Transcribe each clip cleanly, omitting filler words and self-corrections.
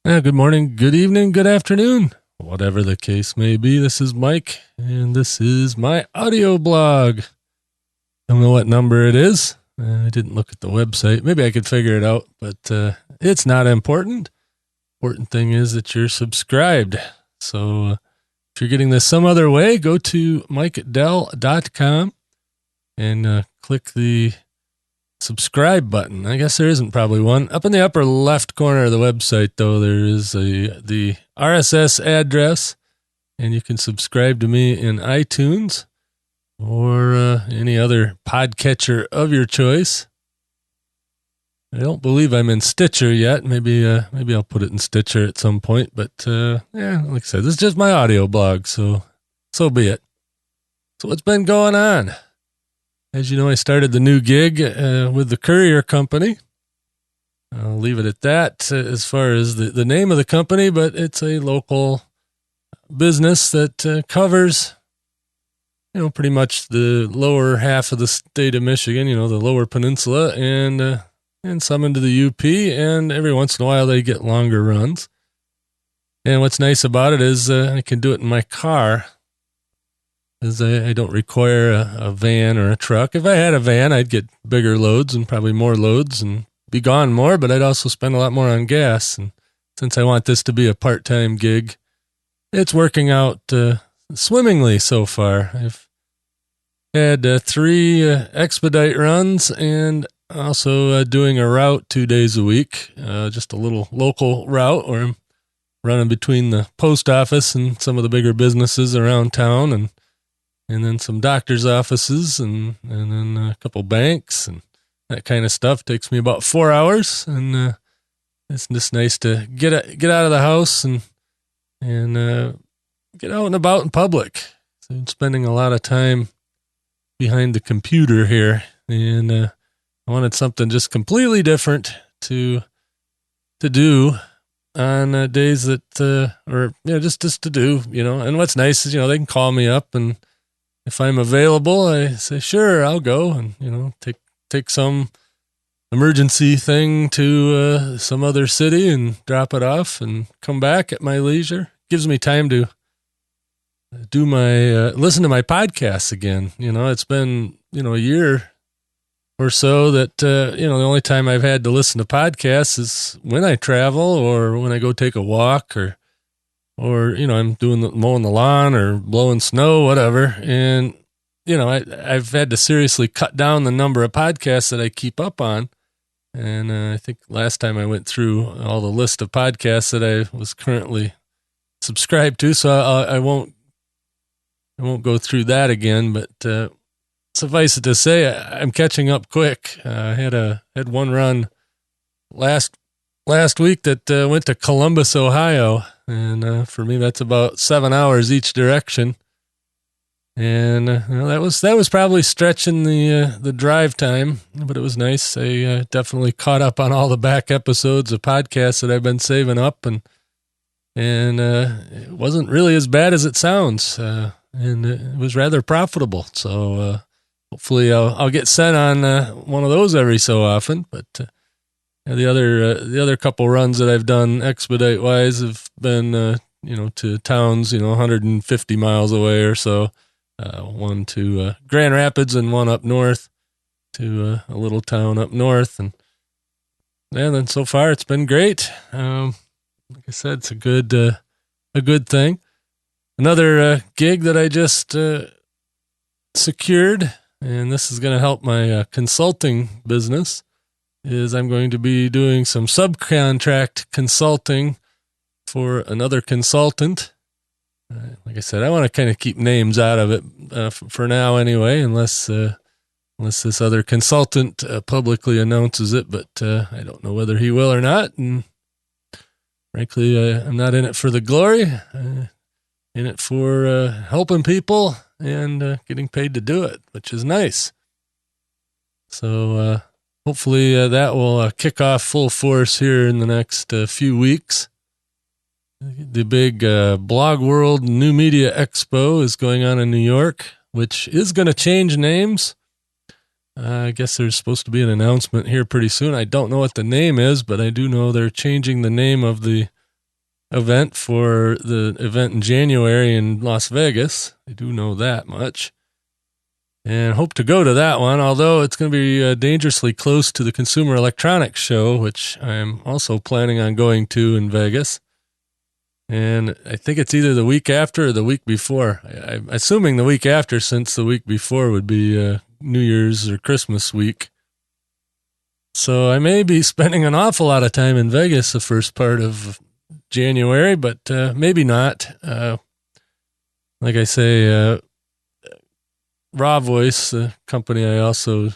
Good morning, good evening, good afternoon. Whatever the case may be, this is Mike, and this is my audio blog. Don't know what number it is. I didn't look at the website. Maybe I could figure it out, but it's not important. Important thing is that you're subscribed. So if you're getting this some other way, go to mikedell.com and click the subscribe button. I guess there isn't probably one. Up in the upper left corner of the website, though, there is the RSS address, and you can subscribe to me in iTunes or any other podcatcher of your choice. I don't believe I'm in Stitcher yet. Maybe I'll put it in Stitcher at some point. But like I said, this is just my audio blog, so be it. So what's been going on? As you know, I started the new gig with the courier company. I'll leave it at that as far as the name of the company, but it's a local business that covers, pretty much the lower half of the state of Michigan, the lower peninsula, and some into the UP, and every once in a while they get longer runs. And what's nice about it is I can do it in my car. I don't require a van or a truck. If I had a van, I'd get bigger loads and probably more loads and be gone more, but I'd also spend a lot more on gas. And since I want this to be a part-time gig, it's working out swimmingly so far. I've had 3 expedite runs and also doing a route 2 days a week, just a little local route where I'm running between the post office and some of the bigger businesses around town, and then some doctor's offices, and then a couple banks, and that kind of stuff. Takes me about 4 hours, and it's just nice to get out of the house and get out and about in public. So I'm spending a lot of time behind the computer here, and I wanted something just completely different to do on days that, just to do, And what's nice is, they can call me up, and if I'm available, I say, sure, I'll go, and, take some emergency thing to some other city and drop it off and come back at my leisure. Gives me time to do listen to my podcasts again. It's been, a year or so that, the only time I've had to listen to podcasts is when I travel or when I go take a walk or I'm mowing the lawn or blowing snow, whatever. And, I've had to seriously cut down the number of podcasts that I keep up on. And I think last time I went through all the list of podcasts that I was currently subscribed to. So I won't go through that again, but suffice it to say, I'm catching up quick. I had one run last week that went to Columbus, Ohio. And for me, that's about 7 hours each direction. And that was probably stretching the drive time, but it was nice. I definitely caught up on all the back episodes of podcasts that I've been saving up, and it wasn't really as bad as it sounds, and it was rather profitable. So hopefully I'll get sent on one of those every so often. But the other couple runs that I've done expedite wise have been to towns 150 miles away or so. One to Grand Rapids and one up north to a little town up north, and then so far it's been great. Like I said, it's a good thing. Another gig that I just secured, and this is going to help my consulting business, is I'm going to be doing some subcontract consulting for another consultant. Like I said, I want to kind of keep names out of it for now anyway, unless this other consultant publicly announces it, but I don't know whether he will or not. And frankly, I'm not in it for the glory, in it for helping people and getting paid to do it, which is nice. So hopefully that will kick off full force here in the next few weeks. The big Blog World New Media Expo is going on in New York, which is going to change names. I guess there's supposed to be an announcement here pretty soon. I don't know what the name is, but I do know they're changing the name of the event for the event in January in Las Vegas. I do know that much. And hope to go to that one, although it's going to be dangerously close to the Consumer Electronics Show, which I'm also planning on going to in Vegas. And I think it's either the week after or the week before. I'm assuming the week after, since the week before would be New Year's or Christmas week. So I may be spending an awful lot of time in Vegas the first part of January, but maybe not. Like I say, Raw Voice, the company I also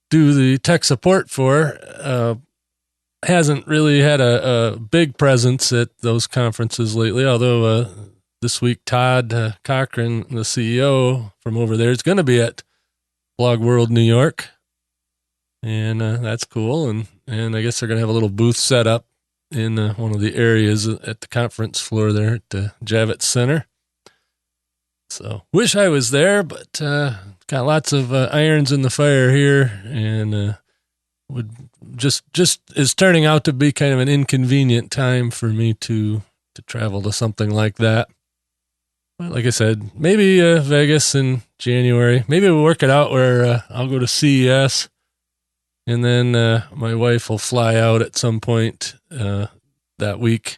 do the tech support for, hasn't really had a big presence at those conferences lately, although this week Todd Cochran, the CEO from over there, is going to be at Blog World New York, and that's cool. And I guess they're going to have a little booth set up in one of the areas at the conference floor there at the Javits Center. So wish I was there, but got lots of irons in the fire here, and would just is turning out to be kind of an inconvenient time for me to travel to something like that. But like I said, maybe Vegas in January. Maybe we'll work it out where I'll go to CES, and then my wife will fly out at some point that week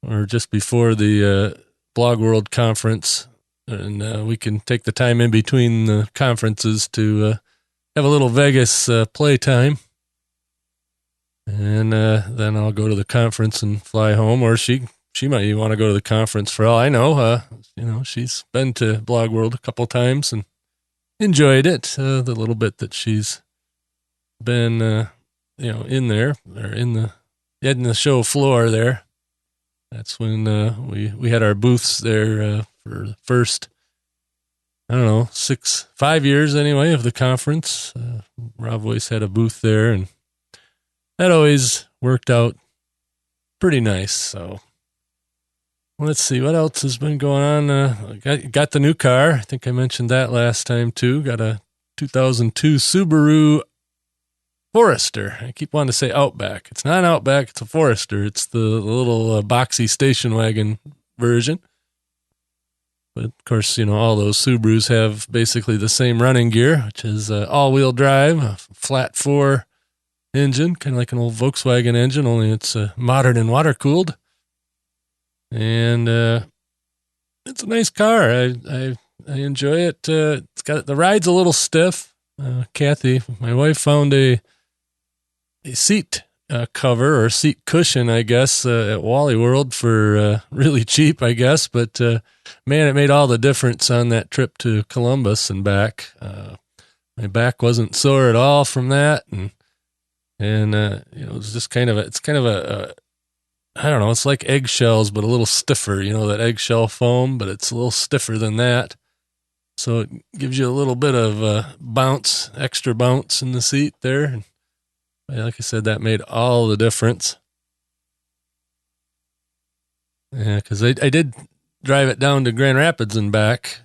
or just before the Blog World conference. And we can take the time in between the conferences to have a little Vegas playtime. And then I'll go to the conference and fly home. Or she might want to go to the conference for all I know. She's been to Blog World a couple times and enjoyed it. The little bit that she's been, in there or in the show floor there. That's when we had our booths there for the first, 5 years anyway of the conference. Rob Voice had a booth there, and that always worked out pretty nice. So let's see what else has been going on. Got the new car. I think I mentioned that last time too. Got a 2002 Subaru Forester. I keep wanting to say Outback. It's not an Outback, it's a Forester. It's the little boxy station wagon version. But of course, all those Subarus have basically the same running gear, which is all-wheel drive, a flat 4 engine, kind of like an old Volkswagen engine, only it's modern and water-cooled. And it's a nice car. I enjoy it. It's got the ride's a little stiff. Kathy, my wife, found a seat cover or seat cushion, I guess, at Wally World for really cheap, I guess. But man, it made all the difference on that trip to Columbus and back. My back wasn't sore at all from that, and it's just kind of a I don't know, it's like eggshells but a little stiffer. That eggshell foam, but it's a little stiffer than that. So it gives you a little bit of bounce, extra bounce in the seat there. And like I said, that made all the difference. Yeah, because I did drive it down to Grand Rapids and back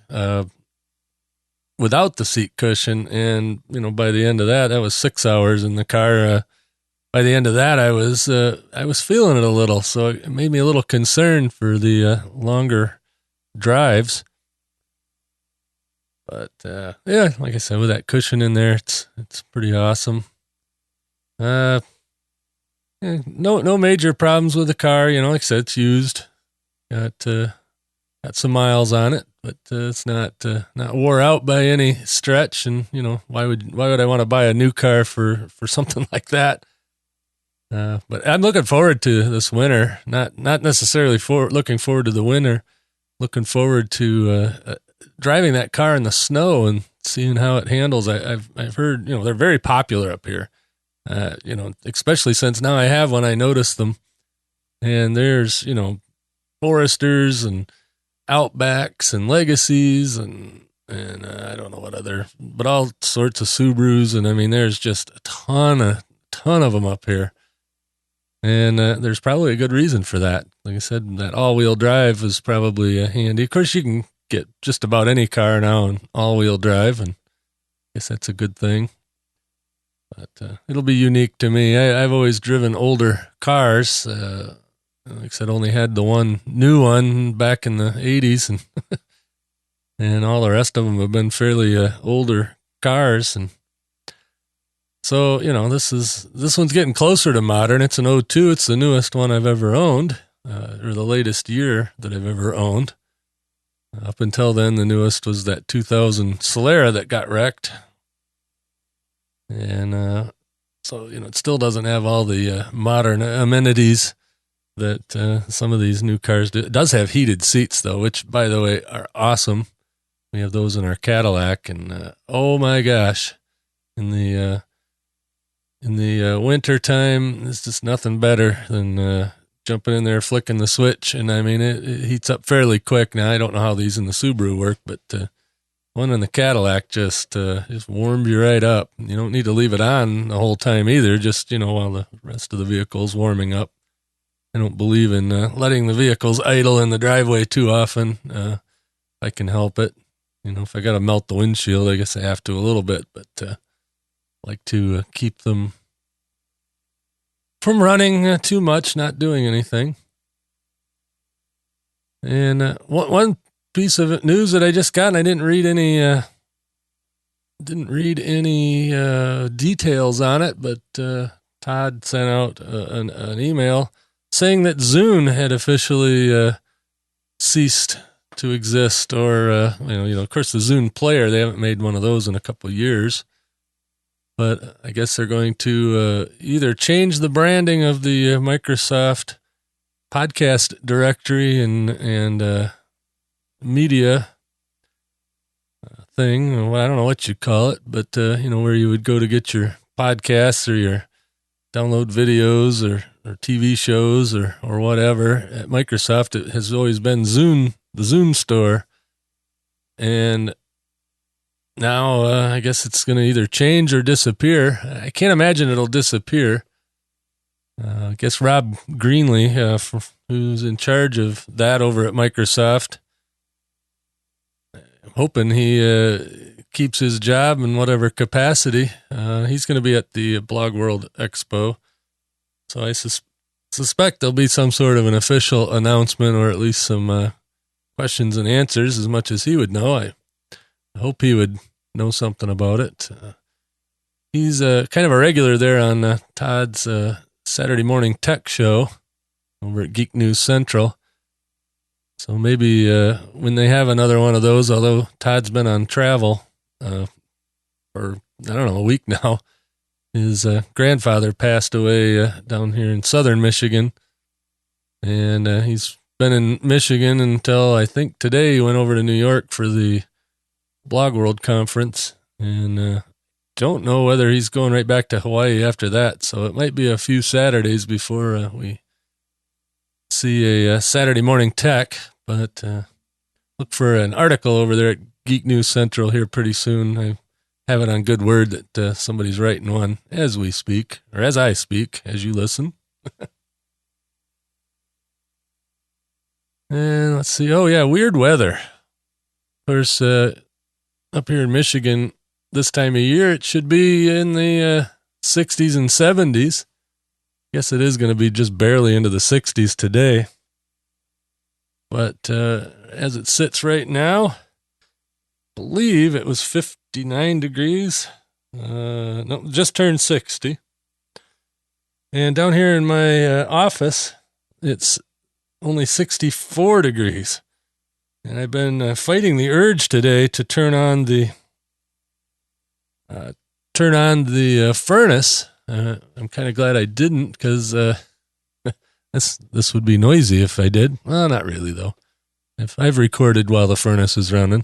without the seat cushion. And, by the end of that was 6 hours in the car. By the end of that, I was feeling it a little. So it made me a little concerned for the longer drives. But, like I said, with that cushion in there, it's pretty awesome. No major problems with the car. Like I said, it's used. Got some miles on it, but it's not wore out by any stretch. And why would I want to buy a new car for something like that? But I'm looking forward to this winter. Not necessarily looking forward to the winter. Looking forward to driving that car in the snow and seeing how it handles. I've heard they're very popular up here. Especially since now I have one, I noticed them. And there's, Foresters and Outbacks and Legacies and I don't know what other, but all sorts of Subarus. And I mean, there's just a ton of them up here. And there's probably a good reason for that. Like I said, that all-wheel drive is probably handy. Of course, you can get just about any car now in all-wheel drive, and I guess that's a good thing. But it'll be unique to me. I've always driven older cars, like I said, only had the one new one back in the 80s, and all the rest of them have been fairly older cars. And so, this one's getting closer to modern. It's an '02. It's the newest one I've ever owned, or the latest year that I've ever owned. Up until then, the newest was that 2000 Solera that got wrecked. And so, it still doesn't have all the modern amenities that some of these new cars do. It does have heated seats, though, which, by the way, are awesome. We have those in our Cadillac, and oh my gosh, in the winter time, it's just nothing better than jumping in there, flicking the switch, and I mean, it heats up fairly quick. Now, I don't know how these in the Subaru work, but one in the Cadillac just warms you right up. You don't need to leave it on the whole time either, just, while the rest of the vehicle's warming up. I don't believe in letting the vehicles idle in the driveway too often. I can help it. If I got to melt the windshield, I guess I have to a little bit, but like to keep them from running too much, not doing anything. And one piece of news that I just got, and I didn't read any details on it, but Todd sent out an email saying that Zune had officially ceased to exist, or of course the Zune player, they haven't made one of those in a couple of years. But I guess they're going to either change the branding of the Microsoft podcast directory and media thing. Well, I don't know what you call it, but where you would go to get your podcasts or your download videos or TV shows or whatever. At Microsoft, it has always been Zune, the Zune store, and now, I guess it's going to either change or disappear. I can't imagine it'll disappear. I guess Rob Greenlee, who's in charge of that over at Microsoft, I'm hoping he keeps his job in whatever capacity. He's going to be at the Blog World Expo. So I suspect there'll be some sort of an official announcement, or at least some questions and answers, as much as he would know. I hope he would know something about it. He's kind of a regular there on Todd's Saturday morning tech show over at Geek News Central. So maybe when they have another one of those, although Todd's been on travel for, a week now, his grandfather passed away down here in southern Michigan. And he's been in Michigan until I think today he went over to New York for the Blog World Conference, and don't know whether he's going right back to Hawaii after that. So it might be a few Saturdays before we see a Saturday morning tech, but look for an article over there at Geek News Central here pretty soon. I have it on good word that somebody's writing one as we speak, or as I speak, as you listen. And let's see. Oh, yeah, weird weather. Of course, up here in Michigan, this time of year, it should be in the 60s and 70s. Guess it is going to be just barely into the 60s today. But as it sits right now, I believe it was 59 degrees. No, just turned 60. And down here in my office, it's only 64 degrees. And I've been fighting the urge today to turn on the furnace. I'm kind of glad I didn't, because this would be noisy if I did. Well, not really, though. If I've recorded while the furnace is running.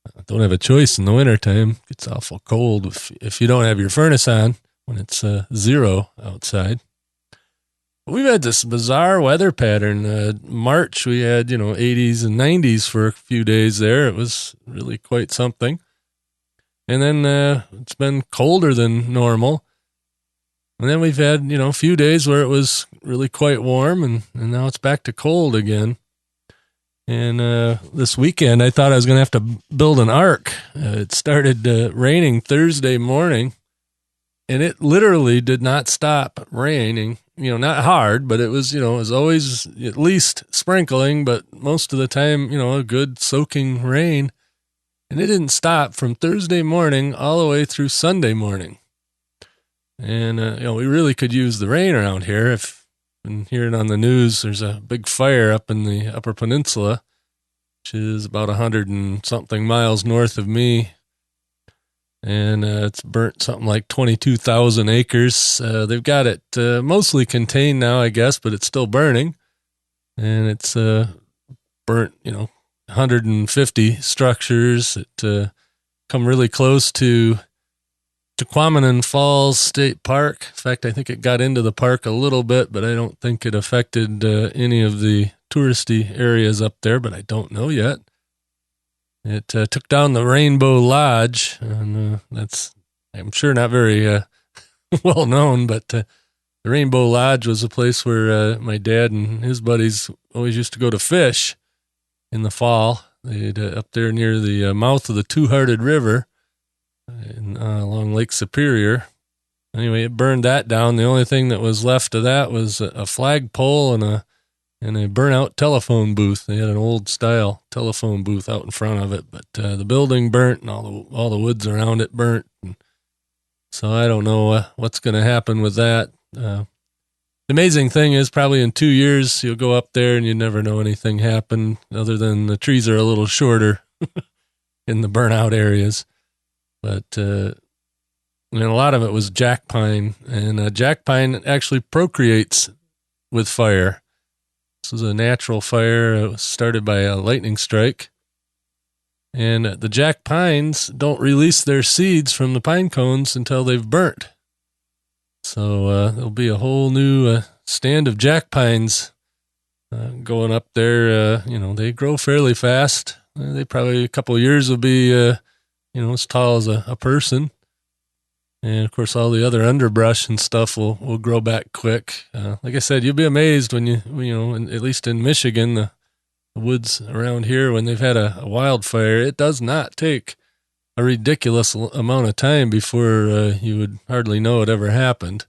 I don't have a choice in the wintertime. It gets awful cold if you don't have your furnace on when it's 0 outside. We've had this bizarre weather pattern. March, we had, 80s and 90s for a few days there. It was really quite something. And then it's been colder than normal. And then we've had, a few days where it was really quite warm, and now it's back to cold again. And this weekend, I thought I was going to have to build an ark. It started raining Thursday morning, and it literally did not stop raining not hard, but it was, it was always at least sprinkling, but most of the time, a good soaking rain. And it didn't stop from Thursday morning all the way through Sunday morning. And, we really could use the rain around here. If been hearing on the news, there's a big fire up in the Upper Peninsula, which is about 100 and something miles north of me. And it's burnt something like 22,000 acres. They've got it mostly contained now, I guess, but it's still burning. And it's burnt, 150 structures that come really close to Tequamanon Falls State Park. In fact, I think it got into the park a little bit, but I don't think it affected any of the touristy areas up there, but I don't know yet. It took down the Rainbow Lodge, and that's, I'm sure, not very well known, but the Rainbow Lodge was a place where my dad and his buddies always used to go to fish in the fall. They'd up there near the mouth of the Two-Hearted River along Lake Superior. Anyway, it burned that down. The only thing that was left of that was a flagpole and a burnout telephone booth. They had an old style telephone booth out in front of it, but the building burnt and all the woods around it burnt. And so I don't know what's going to happen with that. The amazing thing is probably in 2 years you'll go up there and you never know anything happen other than the trees are a little shorter in the burnout areas. But and a lot of it was jack pine, and jack pine actually procreates with fire. This was a natural fire. It was started by a lightning strike. And the jack pines don't release their seeds from the pine cones until they've burnt. So there'll be a whole new stand of jack pines going up there. They grow fairly fast. They probably a couple of years will be, as tall as a person. And, of course, all the other underbrush and stuff will grow back quick. Like I said, you'll be amazed when at least in Michigan, the woods around here, when they've had a wildfire, it does not take a ridiculous amount of time before you would hardly know it ever happened.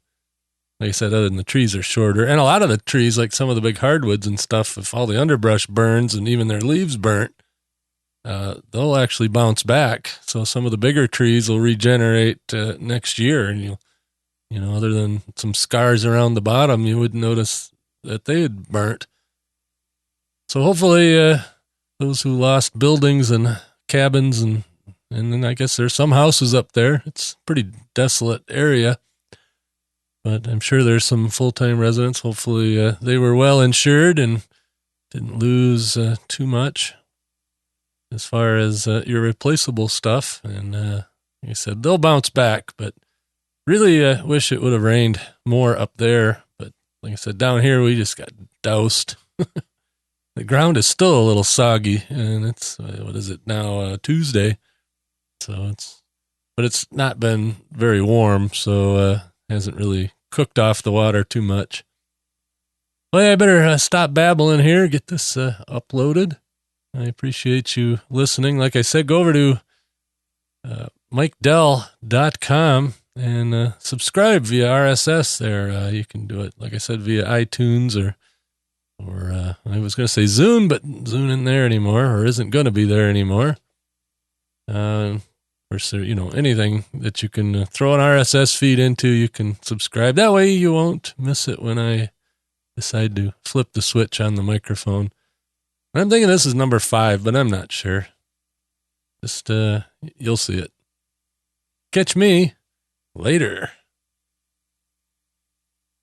Like I said, other than the trees are shorter. And a lot of the trees, like some of the big hardwoods and stuff, if all the underbrush burns and even their leaves burnt, they'll actually bounce back. So some of the bigger trees will regenerate next year, and other than some scars around the bottom, you wouldn't notice that they had burnt. So hopefully, those who lost buildings and cabins, and then I guess there's some houses up there. It's a pretty desolate area, but I'm sure there's some full-time residents. Hopefully, they were well insured and didn't lose too much as far as irreplaceable stuff. And like I said, they'll bounce back, but really wish it would have rained more up there. But like I said, down here, we just got doused. The ground is still a little soggy, and it's, what is it now, Tuesday. So but it's not been very warm, so hasn't really cooked off the water too much. Well, I better stop babbling here, get this uploaded. I appreciate you listening. Like I said, go over to MikeDell.com and subscribe via RSS there. You can do it, like I said, via iTunes or I was going to say Zune, but Zune isn't there anymore, or isn't going to be there anymore. Or anything that you can throw an RSS feed into, you can subscribe. That way you won't miss it when I decide to flip the switch on the microphone. I'm thinking this is number 5, but I'm not sure. Just, you'll see it. Catch me later.